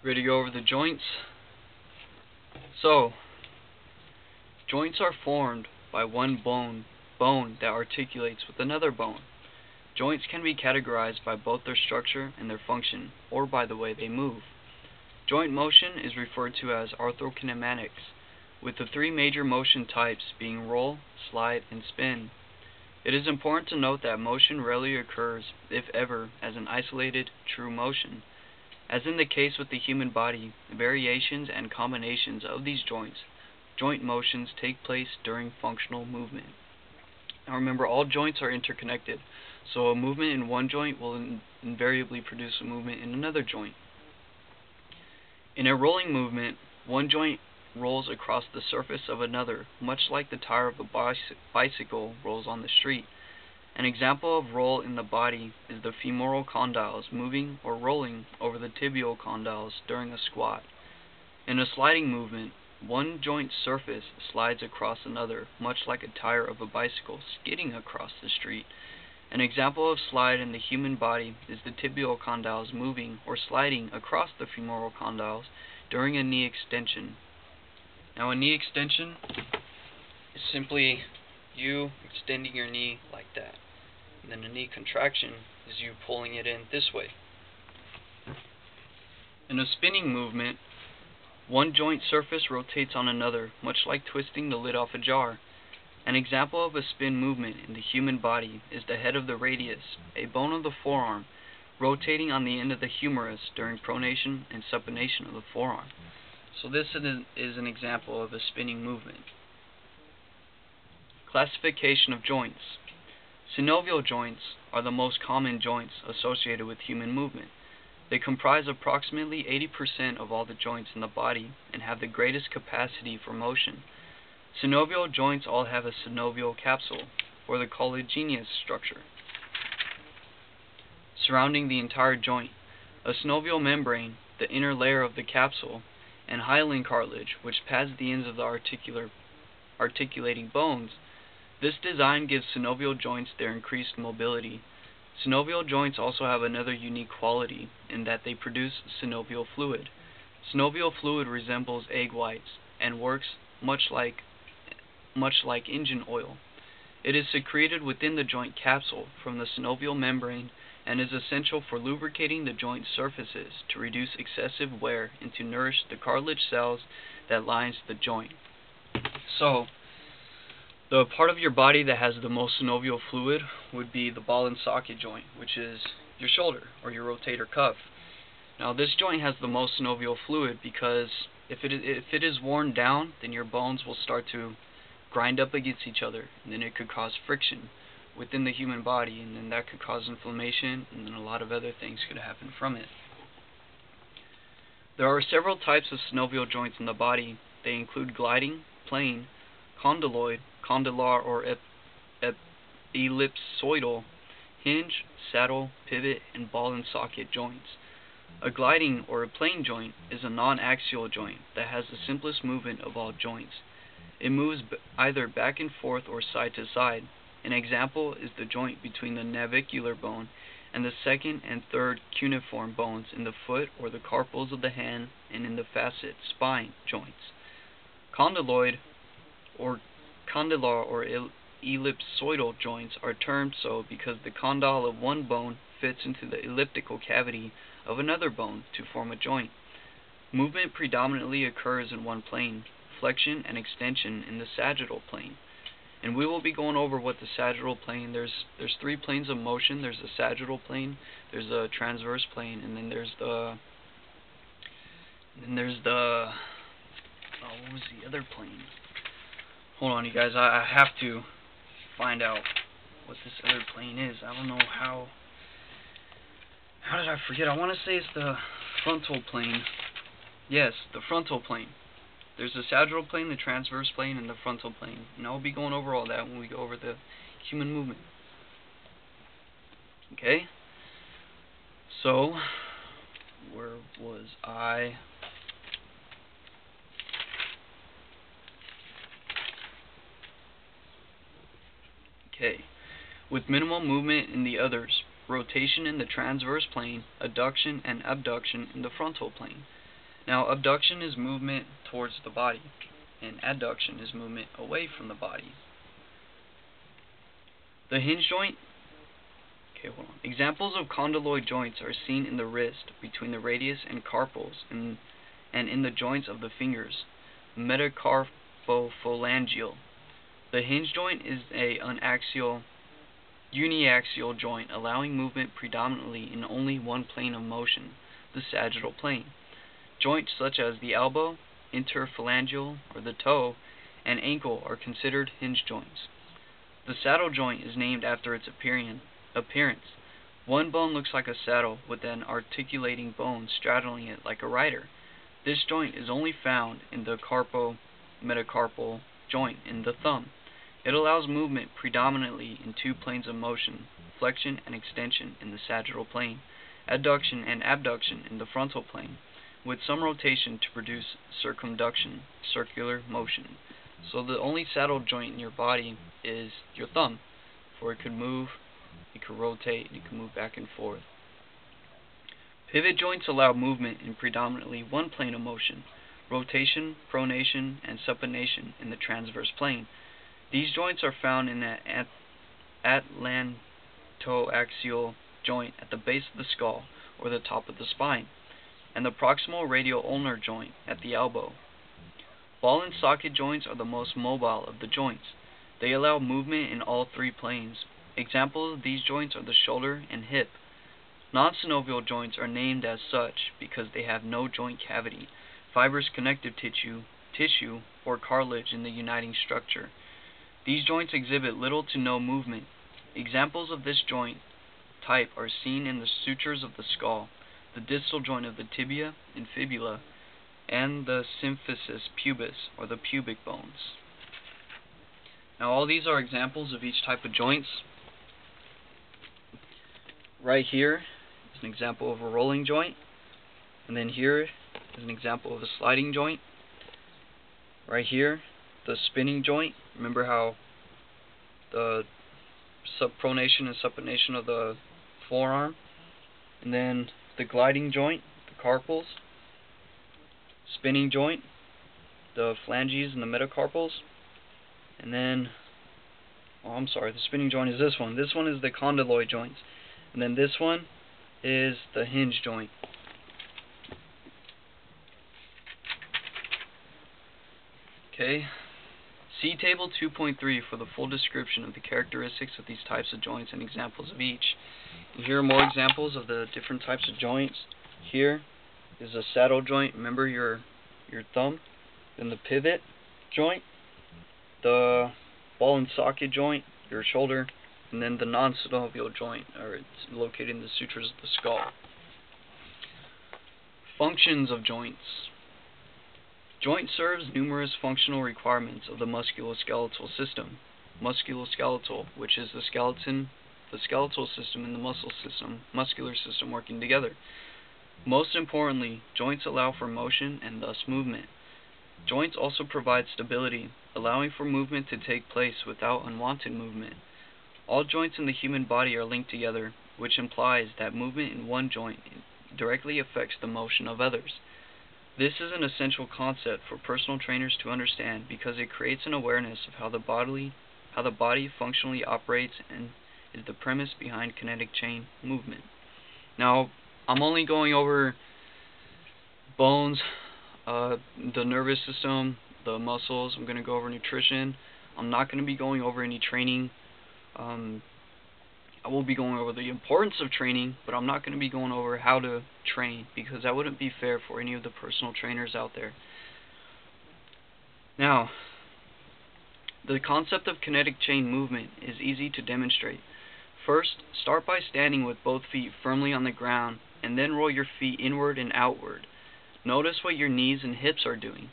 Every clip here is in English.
Ready to go over the joints? So, joints are formed by one bone that articulates with another bone. Joints can be categorized by both their structure and their function, or by the way they move. Joint motion is referred to as arthrokinematics, with the three major motion types being roll, slide, and spin. It is important to note that motion rarely occurs, if ever, as an isolated, true motion. As in the case with the human body, variations and combinations of these joint motions take place during functional movement. Now remember, all joints are interconnected, so a movement in one joint will invariably produce a movement in another joint. In a rolling movement, one joint rolls across the surface of another, much like the tire of a bicycle rolls on the street. An example of roll in the body is the femoral condyles moving or rolling over the tibial condyles during a squat. In a sliding movement, one joint surface slides across another, much like a tire of a bicycle skidding across the street. An example of slide in the human body is the tibial condyles moving or sliding across the femoral condyles during a knee extension. Now, a knee extension is simply you extending your knee like that. And then a knee contraction is you pulling it in this way. In a spinning movement, one joint surface rotates on another, much like twisting the lid off a jar. An example of a spin movement in the human body is the head of the radius, a bone of the forearm, rotating on the end of the humerus during pronation and supination of the forearm. So this is an example of a spinning movement. Classification of joints. Synovial joints are the most common joints associated with human movement. They comprise approximately 80% of all the joints in the body and have the greatest capacity for motion. Synovial joints all have a synovial capsule, or the collagenous structure, surrounding the entire joint, a synovial membrane, the inner layer of the capsule, and hyaline cartilage, which pads the ends of the articulating bones. This design gives synovial joints their increased mobility. Synovial joints also have another unique quality in that they produce synovial fluid. Synovial fluid resembles egg whites and works much like engine oil. It is secreted within the joint capsule from the synovial membrane and is essential for lubricating the joint surfaces to reduce excessive wear and to nourish the cartilage cells that lines the joint. So, the part of your body that has the most synovial fluid would be the ball and socket joint, which is your shoulder or your rotator cuff. Now, this joint has the most synovial fluid because if it is worn down, then your bones will start to grind up against each other, and then it could cause friction within the human body, and then that could cause inflammation, and then a lot of other things could happen from it. There are several types of synovial joints in the body. They include gliding, plane, condyloid, condylar or ellipsoidal, hinge, saddle, pivot, and ball and socket joints. A gliding or a plane joint is a non-axial joint that has the simplest movement of all joints. It moves either back and forth or side to side. An example is the joint between the navicular bone and the second and third cuneiform bones in the foot or the carpals of the hand and in the facet spine joints. Condyloid or condylar or ellipsoidal joints are termed so because the condyle of one bone fits into the elliptical cavity of another bone to form a joint. Movement predominantly occurs in one plane, flexion and extension in the sagittal plane. And we will be going over what the sagittal plane, there's three planes of motion. There's the sagittal plane, there's the transverse plane, and then there's the what was the other plane? Hold on, you guys, I have to find out what this other plane is. I don't know how did I forget? I want to say it's the frontal plane. Yes, the frontal plane. There's the sagittal plane, the transverse plane, and the frontal plane. And I'll be going over all that when we go over the human movement. Okay? So, where was I? Okay. With minimal movement in the others, rotation in the transverse plane, adduction and abduction in the frontal plane. Now, abduction is movement towards the body, and adduction is movement away from the body. The hinge joint. Okay, hold on. Examples of condyloid joints are seen in the wrist, between the radius and carpals, and in the joints of the fingers, metacarpophalangeal. The hinge joint is an uniaxial joint, allowing movement predominantly in only one plane of motion, the sagittal plane. Joints such as the elbow, interphalangeal, or the toe, and ankle are considered hinge joints. The saddle joint is named after its appearance. One bone looks like a saddle with an articulating bone straddling it like a rider. This joint is only found in the carpometacarpal joint in the thumb. It allows movement predominantly in two planes of motion, flexion and extension in the sagittal plane, adduction and abduction in the frontal plane, with some rotation to produce circumduction, circular motion. So the only saddle joint in your body is your thumb, for it could move, it could rotate, it could move back and forth. Pivot joints allow movement in predominantly one plane of motion, rotation, pronation, and supination in the transverse plane. These joints are found in the atlantoaxial joint at the base of the skull, or the top of the spine, and the proximal radial ulnar joint at the elbow. Ball and socket joints are the most mobile of the joints. They allow movement in all three planes. Examples of these joints are the shoulder and hip. Non-synovial joints are named as such because they have no joint cavity, fibrous connective tissue, or cartilage in the uniting structure. These joints exhibit little to no movement. Examples of this joint type are seen in the sutures of the skull, the distal joint of the tibia and fibula, and the symphysis pubis, or the pubic bones. Now all these are examples of each type of joints. Right here is an example of a rolling joint, and then here is an example of a sliding joint. Right here, the spinning joint. Remember how the subpronation and supination of the forearm, and then the gliding joint, the carpals, spinning joint, the phalanges and the metacarpals, and then, the spinning joint is this one. This one is the condyloid joints, and then this one is the hinge joint. Okay, see Table 2.3 for the full description of the characteristics of these types of joints and examples of each. And here are more examples of the different types of joints. Here is a saddle joint, remember your thumb, then the pivot joint, the ball and socket joint, your shoulder, and then the non-synovial joint, or it's located in the sutures of the skull. Functions of joints. Joint serves numerous functional requirements of the musculoskeletal system. Musculoskeletal, which is the skeleton, the skeletal system, and the muscular system working together. Most importantly, joints allow for motion and thus movement. Joints also provide stability, allowing for movement to take place without unwanted movement. All joints in the human body are linked together, which implies that movement in one joint directly affects the motion of others. This is an essential concept for personal trainers to understand because it creates an awareness of how the body functionally operates and is the premise behind kinetic chain movement. Now, I'm only going over bones, the nervous system, the muscles. I'm going to go over nutrition. I'm not going to be going over any training. I will be going over the importance of training, but I'm not going to be going over how to train because that wouldn't be fair for any of the personal trainers out there. Now, the concept of kinetic chain movement is easy to demonstrate. First, start by standing with both feet firmly on the ground, and then roll your feet inward and outward. Notice what your knees and hips are doing.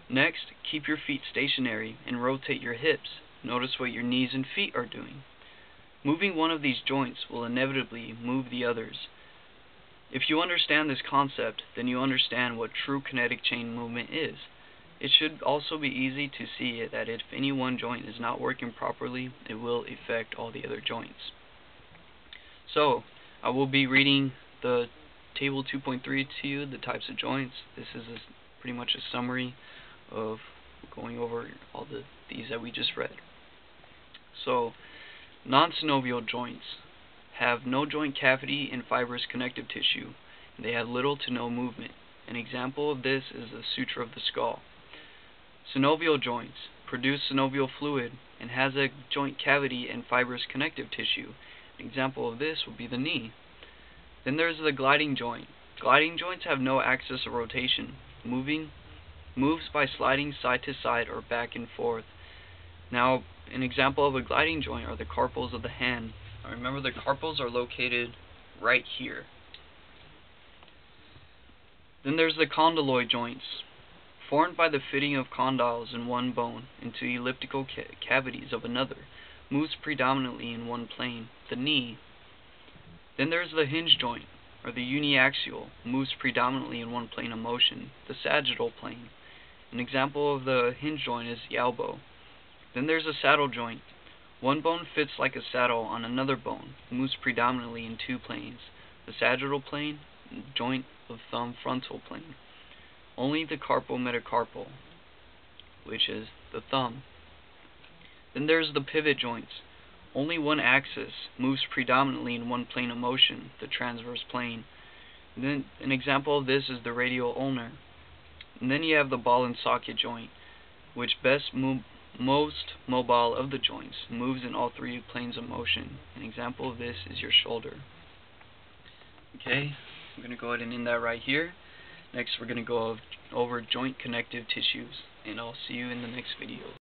Next, keep your feet stationary and rotate your hips. Notice what your knees and feet are doing. Moving one of these joints will inevitably move the others. If you understand this concept, then you understand what true kinetic chain movement is. It should also be easy to see that if any one joint is not working properly, it will affect all the other joints. So, I will be reading the Table 2.3 to you, the types of joints. This is pretty much a summary of going over all these that we just read. So, non-synovial joints have no joint cavity and fibrous connective tissue, and they have little to no movement. An example of this is the suture of the skull. Synovial joints produce synovial fluid and has a joint cavity and fibrous connective tissue. An example of this would be the knee. Then there's the gliding joint. Gliding joints have no axis of rotation, moves by sliding side to side or back and forth. Now, an example of a gliding joint are the carpals of the hand. Now remember, the carpals are located right here. Then there's the condyloid joints, formed by the fitting of condyles in one bone into elliptical cavities of another, moves predominantly in one plane, the knee. Then there's the hinge joint, or the uniaxial, moves predominantly in one plane of motion, the sagittal plane. An example of the hinge joint is the elbow. Then there's a saddle joint. One bone fits like a saddle on another bone, moves predominantly in two planes, the sagittal plane and joint of thumb frontal plane. Only the carpometacarpal, which is the thumb. Then there's the pivot joints. Only one axis moves predominantly in one plane of motion, the transverse plane. And then an example of this is the radial ulnar. And then you have the ball and socket joint, which most mobile of the joints, moves in all three planes of motion. An example of this is your shoulder. Okay, I'm going to go ahead and end that right here. Next we're going to go over joint connective tissues, and I'll see you in the next video.